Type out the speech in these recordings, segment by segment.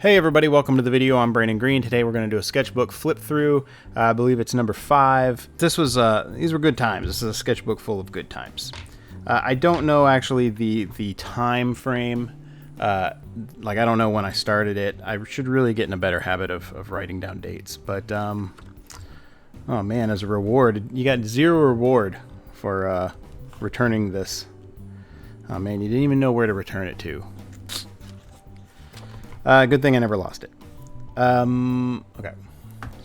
Hey everybody, welcome to the video. I'm Brandon Green. Today we're going to do a sketchbook flip through. I believe it's number 5. These were good times. This is a sketchbook full of good times. I don't know actually the time frame. Like I don't know when I started it. I should really get in a better habit of writing down dates. But oh man, as a reward, you got 0 reward for returning this. Oh man, you didn't even know where to return it to. Good thing I never lost it. Okay. Sorry, I'm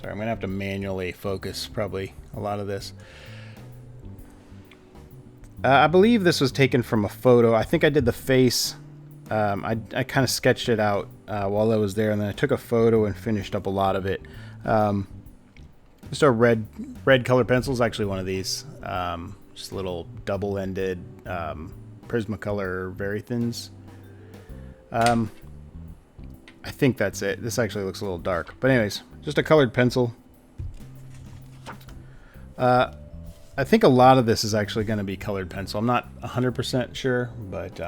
going to have to manually focus probably a lot of this. I believe this was taken from a photo. I think I did the face. I kind of sketched it out while I was there, and then I took a photo and finished up a lot of it. Just a red colored pencil is actually one of these. Just little double-ended Prismacolor very thins. I think that's it. This actually looks a little dark. But anyways, just a colored pencil. I think a lot of this is actually going to be colored pencil. I'm not 100% sure, but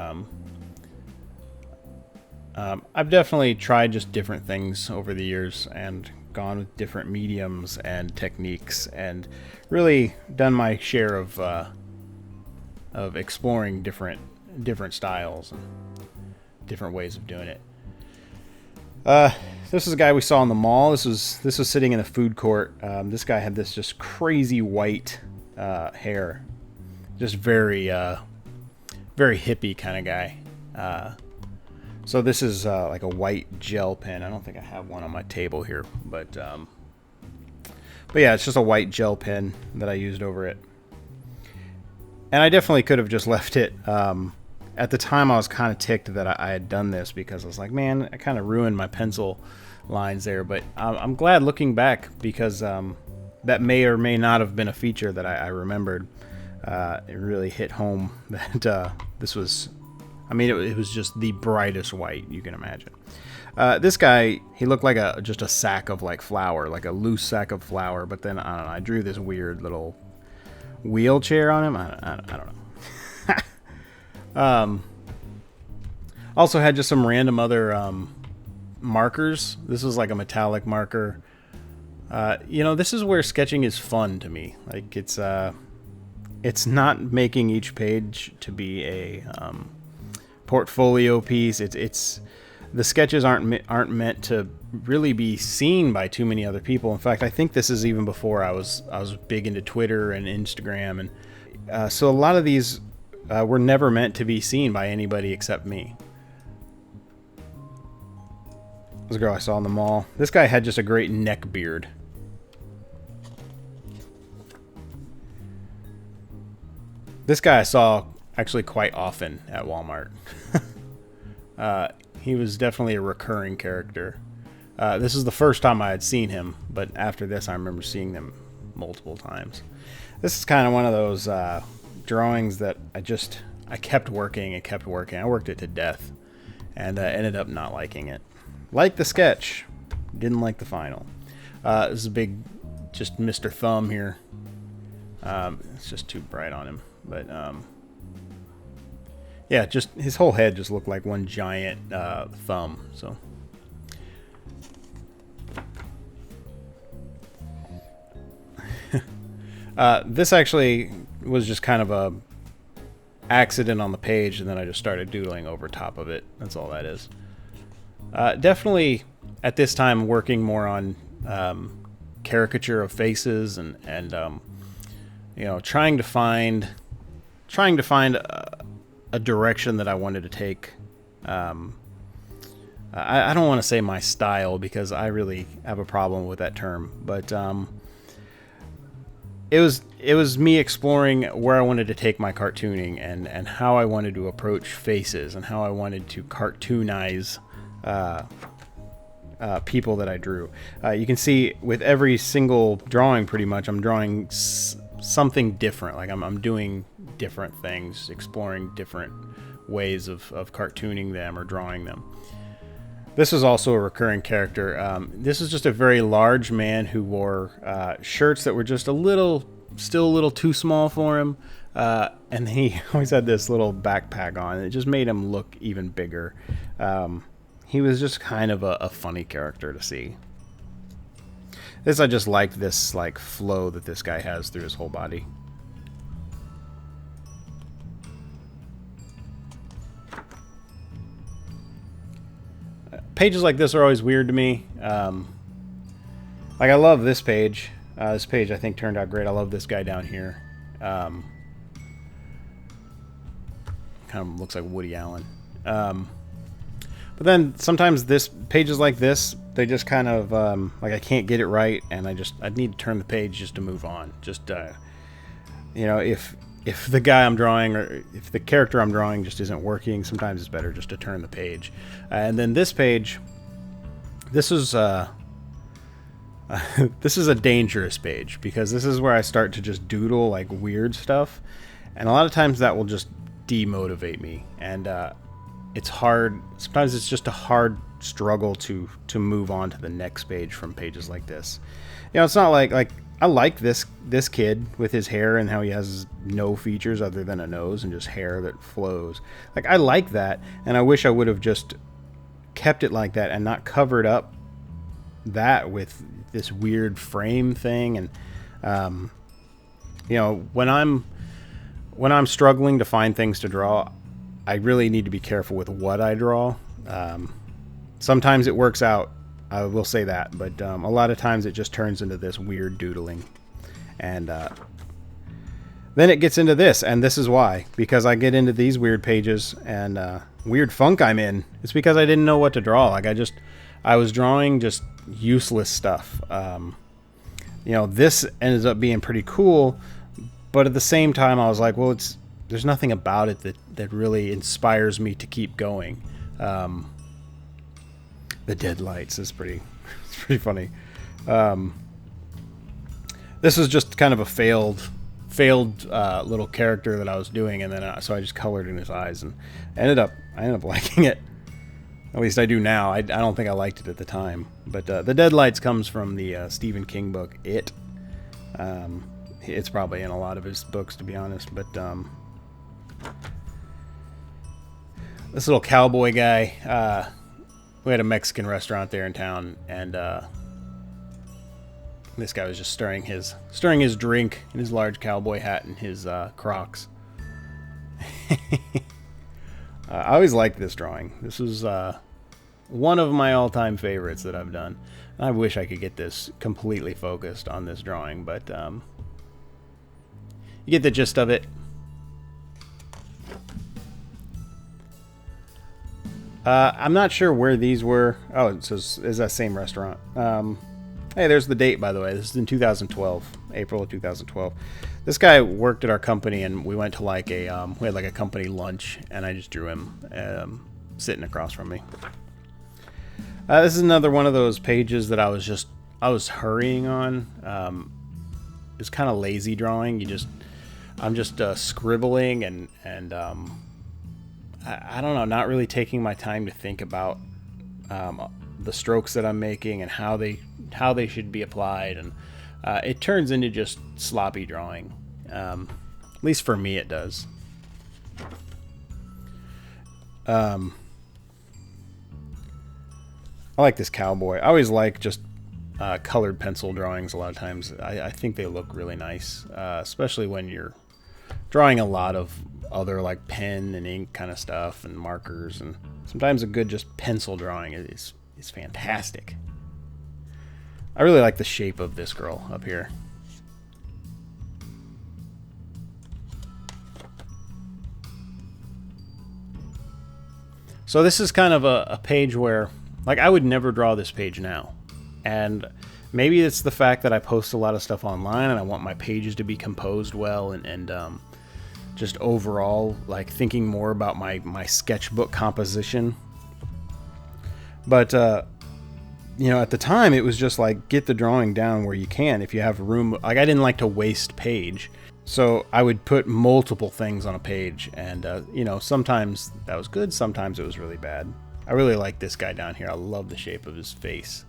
I've definitely tried just different things over the years and gone with different mediums and techniques and really done my share of exploring different styles and different ways of doing it. This is a guy we saw in the mall. This was sitting in a food court. This guy had this just crazy white hair, just very hippie kind of guy. So this is like a white gel pen. I don't think I have one on my table here, but yeah, it's just a white gel pen that I used over it. And I definitely could have just left it. At the time, I was kind of ticked that I had done this because I was like, man, I kind of ruined my pencil lines there. But I'm glad looking back because that may or may not have been a feature that I remembered. It really hit home that this was, I mean, it was just the brightest white you can imagine. This guy, he looked like just a sack of like flour, like a loose sack of flour. But then, I don't know, I drew this weird little wheelchair on him. I don't know. Also had just some random other markers. This was like a metallic marker. This is where sketching is fun to me. Like it's not making each page to be a portfolio piece. It's the sketches aren't meant to really be seen by too many other people. In fact, I think this is even before I was big into Twitter and Instagram, and so a lot of these were never meant to be seen by anybody except me. This girl I saw in the mall. This guy had just a great neck beard. This guy I saw actually quite often at Walmart. He was definitely a recurring character. This is the first time I had seen him, but after this I remember seeing them multiple times. This is kind of one of those drawings that I kept working and kept working. I worked it to death and ended up not liking it. Liked the sketch, didn't like the final. This is a big, just Mr. Thumb here. It's just too bright on him, but yeah, just his whole head just looked like one giant thumb. So this actually was just kind of a accident on the page, and then I just started doodling over top of it. That's all that is. Definitely at this time working more on caricature of faces and trying to find a direction that I wanted to take. I don't want to say my style because I really have a problem with that term, but it was me exploring where I wanted to take my cartooning and how I wanted to approach faces and how I wanted to cartoonize people that I drew. You can see with every single drawing pretty much I'm drawing something different. Like I'm doing different things, exploring different ways of cartooning them or drawing them. This is also a recurring character. This is just a very large man who wore shirts that were just still a little too small for him. And he always had this little backpack on. It just made him look even bigger. he was just kind of a funny character to see. This, I just liked this like flow that this guy has through his whole body. Pages like this are always weird to me. Like, I love this page. This page, I think, turned out great. I love this guy down here. Kind of looks like Woody Allen. But then sometimes pages like this, they just kind of like, I can't get it right, and I need to turn the page just to move on. Just you know, if the guy I'm drawing, or if the character I'm drawing just isn't working, sometimes it's better just to turn the page. And then this page, this is this is a dangerous page, because this is where I start to just doodle like weird stuff, and a lot of times that will just demotivate me, and it's hard. Sometimes it's just a hard struggle to move on to the next page from pages like this. You know, it's not like I like this kid with his hair and how he has no features other than a nose and just hair that flows. Like, I like that, and I wish I would have just kept it like that and not covered up that with this weird frame thing. And you know, when I'm struggling to find things to draw, I really need to be careful with what I draw. Sometimes it works out, I will say that, but a lot of times it just turns into this weird doodling. And then it gets into this, and this is why. Because I get into these weird pages and weird funk I'm in. It's because I didn't know what to draw. Like, I was drawing just useless stuff. You know, this ends up being pretty cool, but at the same time I was like, well, there's nothing about it that really inspires me to keep going. The deadlights is pretty funny. This was just kind of a failed little character that I was doing, and then so I just colored in his eyes, and I ended up liking it. At least I do now. I don't think I liked it at the time. But the deadlights comes from the Stephen King book It. It's probably in a lot of his books, to be honest. But this little cowboy guy, we had a Mexican restaurant there in town, and this guy was just stirring his drink in his large cowboy hat and his Crocs. I always liked this drawing. This was one of my all-time favorites that I've done. I wish I could get this completely focused on this drawing, but you get the gist of it. I'm not sure where these were. Oh, it says is that same restaurant. Hey, there's the date, by the way. This is in 2012, April of 2012. This guy worked at our company, and we went to like we had like a company lunch, and I just drew him sitting across from me. This is another one of those pages that I was hurrying on. It's kind of lazy drawing. I'm just scribbling and I don't know, not really taking my time to think about the strokes that I'm making and how they should be applied, and it turns into just sloppy drawing. At least for me, it does. I like this cowboy. I always like just colored pencil drawings a lot of times. I think they look really nice, especially when you're drawing a lot of other like pen and ink kind of stuff and markers, and sometimes a good just pencil drawing is fantastic. I really like the shape of this girl up here. So this is kind of a page where, like, I would never draw this page now. And maybe it's the fact that I post a lot of stuff online and I want my pages to be composed well, and just overall, like, thinking more about my sketchbook composition. But, you know, at the time, it was just like, get the drawing down where you can if you have room. Like, I didn't like to waste page. So I would put multiple things on a page, and, you know, sometimes that was good, sometimes it was really bad. I really like this guy down here. I love the shape of his face.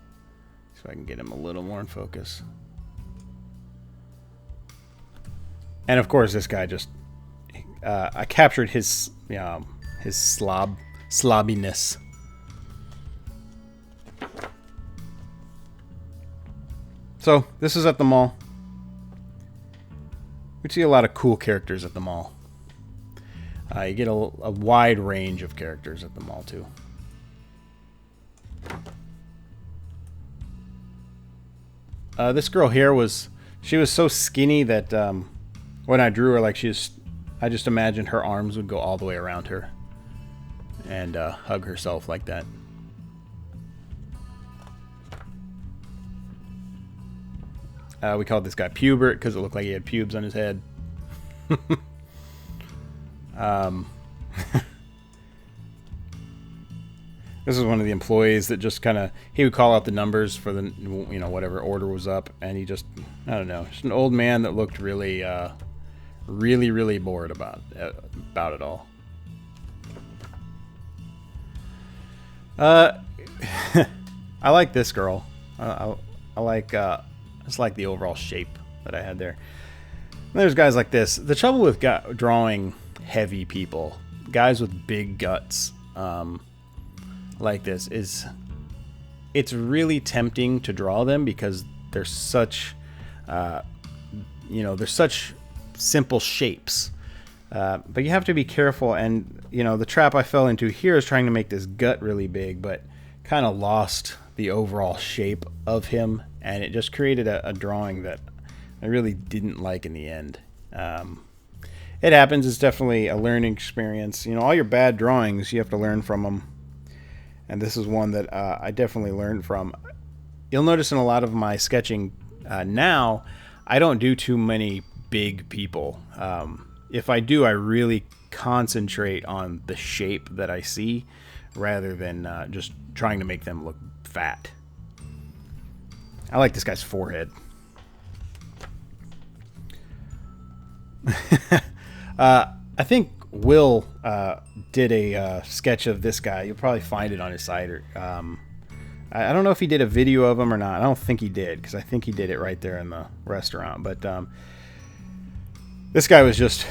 So I can get him a little more in focus. And of course, this guy just, I captured his slobbiness. So this is at the mall. We see a lot of cool characters at the mall. You get a wide range of characters at the mall too. This girl here she was so skinny that when I drew her, like I just imagined her arms would go all the way around her and hug herself like that. We called this guy Pubert because it looked like he had pubes on his head. This is one of the employees that just kind of, he would call out the numbers for the, you know, whatever order was up, and he just, I don't know, just an old man that looked really, really bored about it all. I like this girl. I like, just like the overall shape that I had there. And there's guys like this. The trouble with drawing heavy people, guys with big guts, like this, is it's really tempting to draw them because they're such, you know, they're such simple shapes. But you have to be careful, and you know, the trap I fell into here is trying to make this gut really big, but kind of lost the overall shape of him, and it just created a drawing that I really didn't like in the end. It happens. It's definitely a learning experience. You know, all your bad drawings, you have to learn from them, and this is one that I definitely learned from. You'll notice in a lot of my sketching now, I don't do too many big people. If I do, I really concentrate on the shape that I see rather than just trying to make them look fat. I like this guy's forehead. I think Will did a sketch of this guy. You'll probably find it on his site. Or, I don't know if he did a video of him or not. I don't think he did, because I think he did it right there in the restaurant. But this guy was just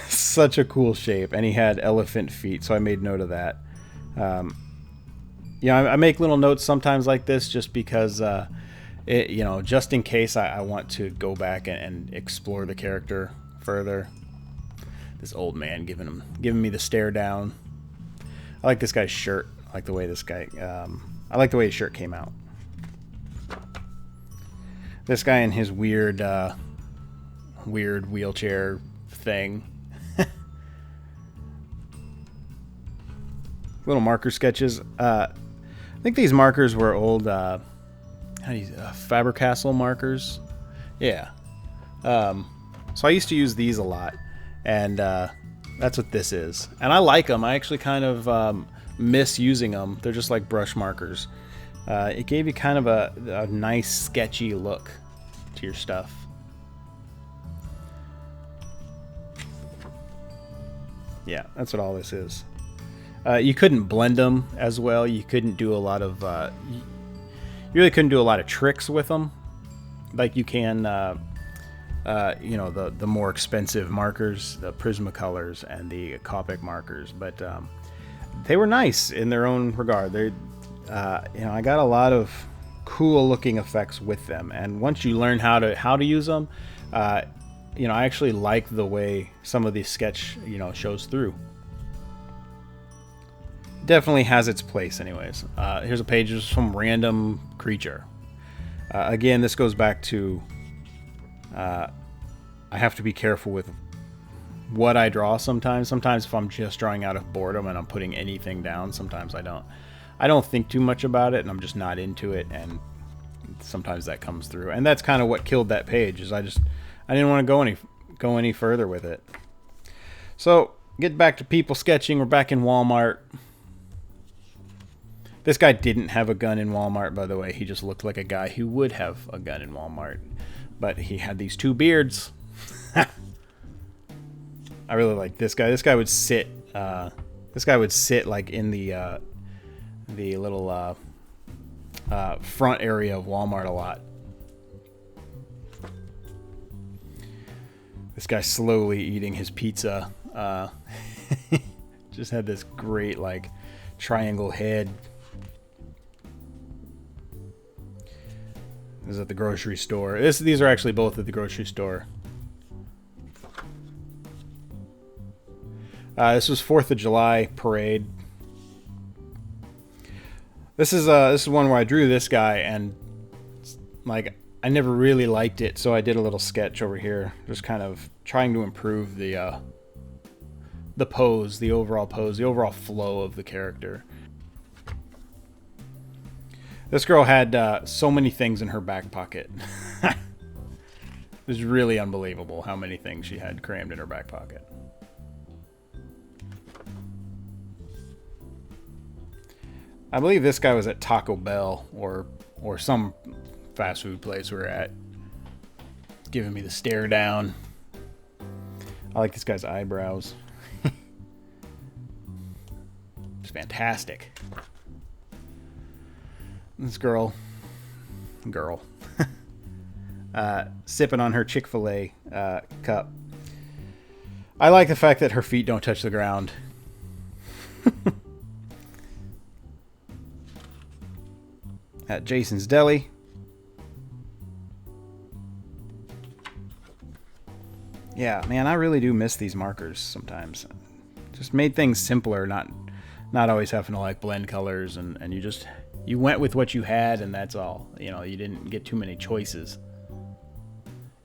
such a cool shape, and he had elephant feet, so I made note of that. You know, I make little notes sometimes like this just because, you know, just in case I want to go back and explore the character further. This old man giving me the stare down. I like this guy's shirt. I like the way this guy. I like the way his shirt came out. This guy in his weird wheelchair thing. Little marker sketches. I think these markers were old Faber-Castell markers. Yeah. So I used to use these a lot, and that's what this is. And I like them. I actually kind of miss using them. They're just like brush markers. It gave you kind of a nice sketchy look to your stuff. Yeah, that's what all this is. You couldn't blend them as well. You couldn't do a lot of you really couldn't do a lot of tricks with them like you can you know, the more expensive markers, the Prismacolors and the Copic markers. But they were nice in their own regard. They you know, I got a lot of cool looking effects with them, and once you learn how to use them, you know, I actually like the way some of the sketch, you know, shows through. Definitely has its place anyways. Here's a page of some random creature. Again, this goes back to I have to be careful with what I draw sometimes. Sometimes if I'm just drawing out of boredom and I'm putting anything down, sometimes I don't think too much about it, and I'm just not into it, and sometimes that comes through. And that's kind of what killed that page, is I didn't want to go any further with it. So, get back to people sketching. We're back in Walmart. This guy didn't have a gun in Walmart, by the way. He just looked like a guy who would have a gun in Walmart. But he had these two beards. I really like this guy. This guy would sit. This guy would sit like in the little front area of Walmart a lot. This guy slowly eating his pizza. Just had this great like triangle head. This is at the grocery store. These are actually both at the grocery store. This was 4th of July parade. This is one where I drew this guy, and like I never really liked it, so I did a little sketch over here, just kind of trying to improve the pose, the overall flow of the character. This girl had so many things in her back pocket. It was really unbelievable how many things she had crammed in her back pocket. I believe this guy was at Taco Bell or some fast food place we're at. Giving me the stare down. I like this guy's eyebrows. It's fantastic. This girl, sipping on her Chick-fil-A cup. I like the fact that her feet don't touch the ground. At Jason's Deli. Yeah, man, I really do miss these markers sometimes. Just made things simpler, not always having to like blend colors, and you went with what you had, and that's all. You know, you didn't get too many choices.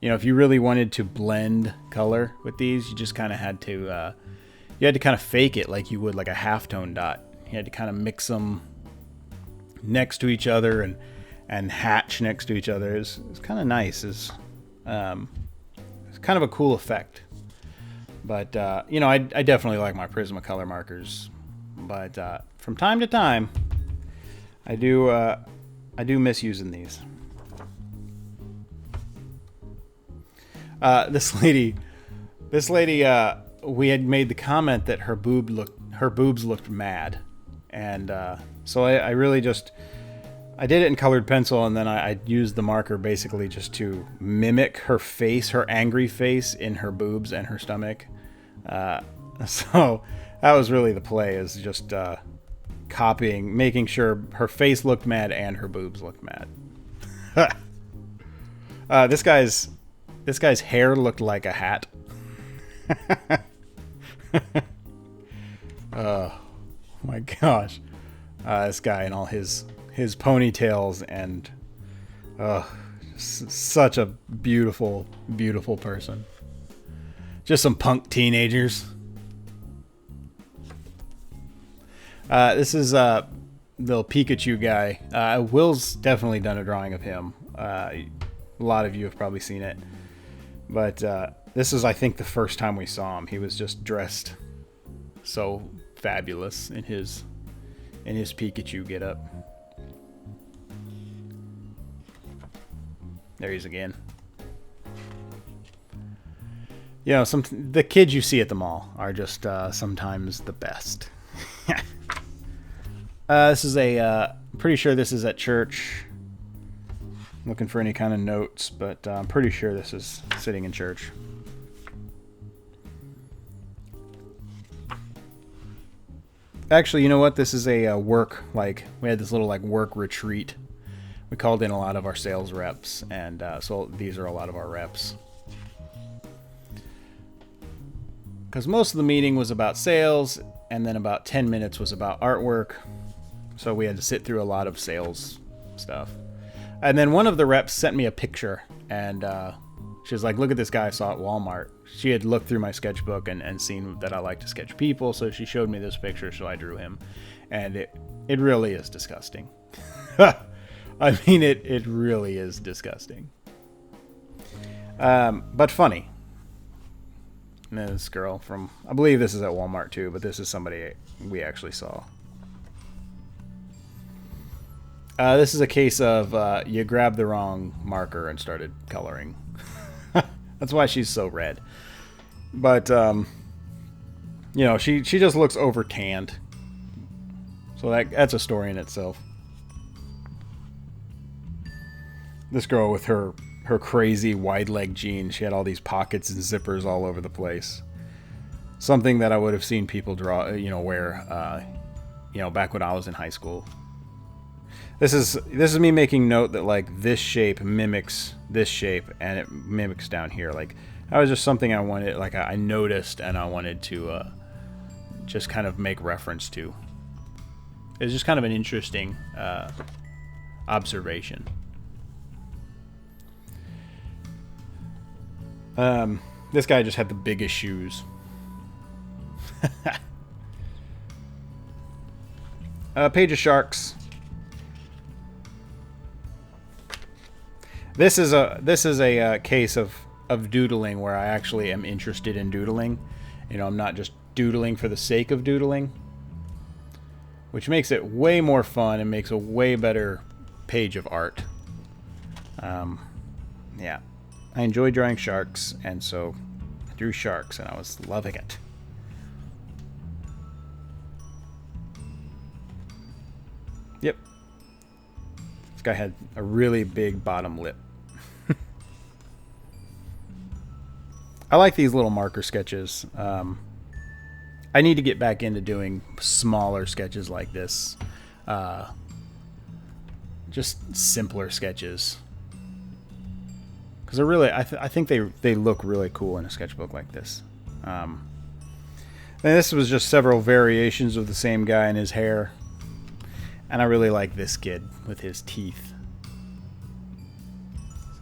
You know, if you really wanted to blend color with these, you just kind of had to kind of fake it like you would like a halftone dot. You had to kind of mix them next to each other and hatch next to each other. It's kind of nice. It's kind of a cool effect. But you know, I definitely like my Prismacolor markers. But from time to time, I do miss using these. This lady, we had made the comment that her boobs looked mad, and so I really I did it in colored pencil, and then I used the marker basically just to mimic her face, her angry face in her boobs and her stomach. So that was really the play, is just copying, making sure her face looked mad and her boobs looked mad. This guy's hair looked like a hat. Oh my gosh. This guy and all his ponytails, and such a beautiful, beautiful person. Just some punk teenagers. This is the Pikachu guy. Will's definitely done a drawing of him. A lot of you have probably seen it. But this is, I think, the first time we saw him. He was just dressed so fabulous in his Pikachu getup. There he is again. You know, the kids you see at the mall are just sometimes the best. This is pretty sure this is at church. I'm looking for any kind of notes, but I'm pretty sure this is sitting in church. Actually, you know what? This is a work, we had this little work retreat. We called in a lot of our sales reps, and so these are a lot of our reps. Because most of the meeting was about sales, and then about 10 minutes was about artwork. So we had to sit through a lot of sales stuff. And then one of the reps sent me a picture, and she was like, look at this guy I saw at Walmart. She had looked through my sketchbook and seen that I like to sketch people, so she showed me this picture, so I drew him. And it really is disgusting. I mean, it really is disgusting. But funny. And then this girl from, I believe this is at Walmart too, but this is somebody we actually saw. This is a case of you grabbed the wrong marker and started coloring. That's why she's so red. But, you know, she just looks over tanned. So that's a story in itself. This girl with her crazy wide leg jeans, she had all these pockets and zippers all over the place. Something that I would have seen people wear, back when I was in high school. This is me making note that like this shape mimics this shape, and it mimics down here. Like that was just something I wanted, like I noticed, and I wanted to just kind of make reference to. It's just kind of an interesting observation. This guy just had the biggest shoes. Page of sharks. This is a case of doodling where I actually am interested in doodling. You know, I'm not just doodling for the sake of doodling, which makes it way more fun and makes a way better page of art. Yeah, I enjoy drawing sharks, and so I drew sharks, and I was loving it. Yep. This guy had a really big bottom lip. I like these little marker sketches. I need to get back into doing smaller sketches like this. Just simpler sketches. Because they're really, I think they look really cool in a sketchbook like this. And this was just several variations of the same guy and his hair. And I really like this kid with his teeth.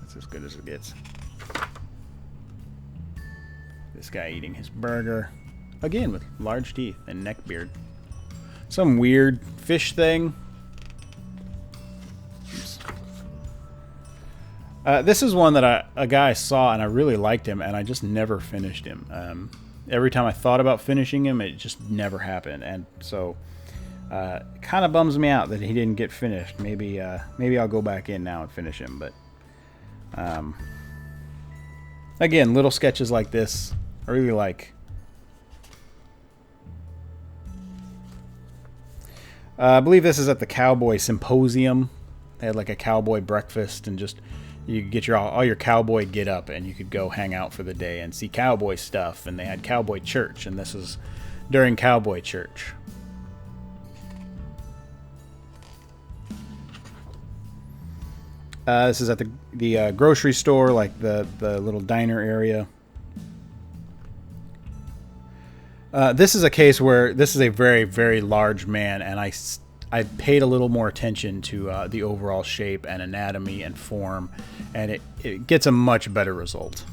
That's as good as it gets. This guy eating his burger. Again, with large teeth and neck beard. Some weird fish thing. This is one that a guy saw, and I really liked him, and I just never finished him. Every time I thought about finishing him, it just never happened. And so it kind of bums me out that he didn't get finished. Maybe I'll go back in now and finish him. But again, little sketches like this I really like. I believe this is at the Cowboy Symposium. They had like a cowboy breakfast, and just you could get all your cowboy get up, and you could go hang out for the day and see cowboy stuff. And they had cowboy church, and this is during cowboy church. This is at the grocery store, like the little diner area. This is a case where this is a very, very large man, and I paid a little more attention to the overall shape and anatomy and form, and it gets a much better result.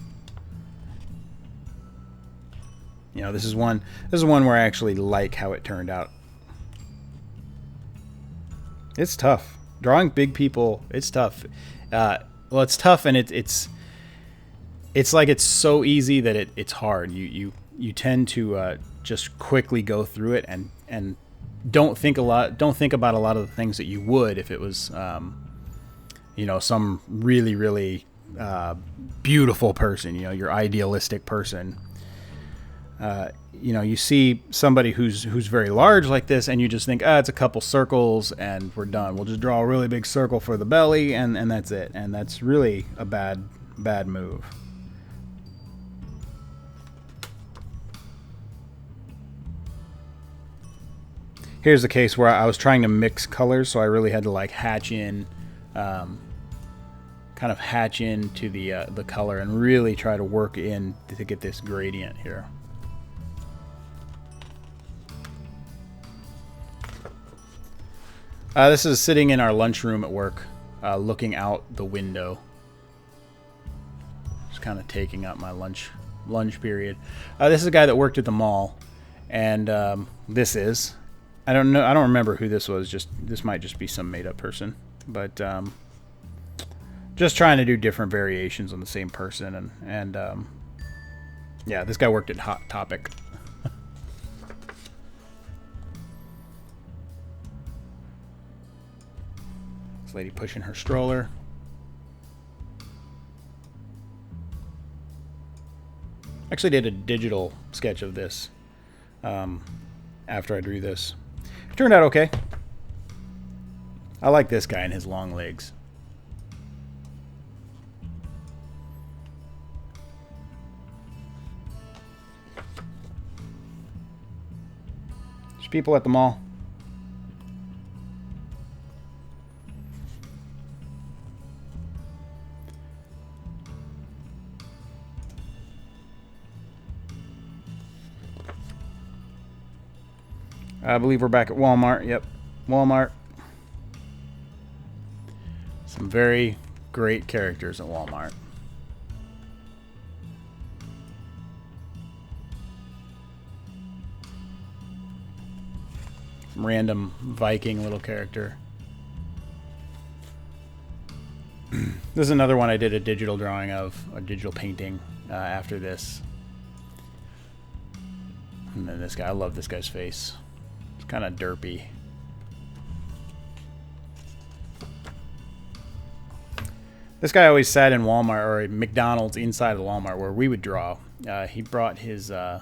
You know, this is one where I actually like how it turned out. It's tough. Drawing big people, it's tough. Well, it's tough, and it's like it's so easy that it's hard. You tend to just quickly go through it and don't think about a lot of the things that you would if it was you know, some really, really beautiful person, you know, your idealistic person. You know, you see somebody who's very large like this, and you just think, it's a couple circles and we're done. We'll just draw a really big circle for the belly, and that's it. And that's really a bad move. Here's the case where I was trying to mix colors, so I really had to like hatch in, kind of hatch into the color and really try to work in to get this gradient here. This is sitting in our lunchroom at work, looking out the window. Just kind of taking up my lunch period. This is a guy that worked at the mall, and I don't know. I don't remember who this was. This might just be some made-up person, but just trying to do different variations on the same person, and yeah, this guy worked at Hot Topic. This lady pushing her stroller. Actually did a digital sketch of this after I drew this. It turned out okay. I like this guy and his long legs. There's people at the mall. I believe we're back at Walmart. Yep, Walmart. Some very great characters at Walmart. Some random Viking little character. This is another one I did a digital drawing of, a digital painting after this. And then this guy, I love this guy's face. It's kind of derpy. This guy always sat in Walmart or McDonald's inside of the Walmart where we would draw. He brought his, I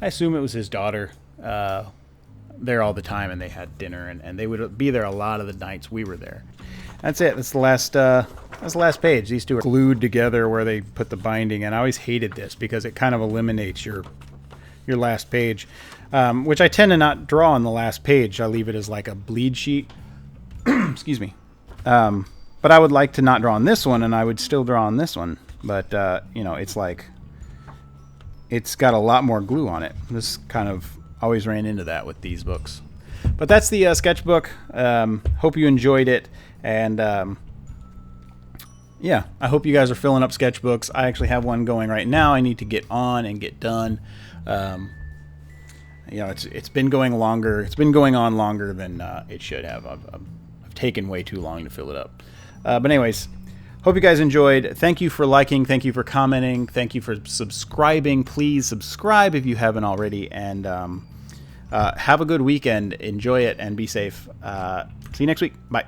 assume it was his daughter, there all the time, and they had dinner, and they would be there a lot of the nights we were there. That's it. That's the last page. These two are glued together where they put the binding, and I always hated this because it kind of eliminates your last page, which I tend to not draw on the last page. I leave it as like a bleed sheet. Excuse me. But I would like to not draw on this one, and I would still draw on this one. But you know, it's like it's got a lot more glue on it. This kind of always ran into that with these books. But that's the sketchbook. Hope you enjoyed it. And yeah, I hope you guys are filling up sketchbooks. I actually have one going right now. I need to get on and get done. You know, it's been going longer. It's been going on longer than it should have. I've taken way too long to fill it up. But anyways, hope you guys enjoyed. Thank you for liking. Thank you for commenting. Thank you for subscribing. Please subscribe if you haven't already. And have a good weekend. Enjoy it and be safe. See you next week. Bye.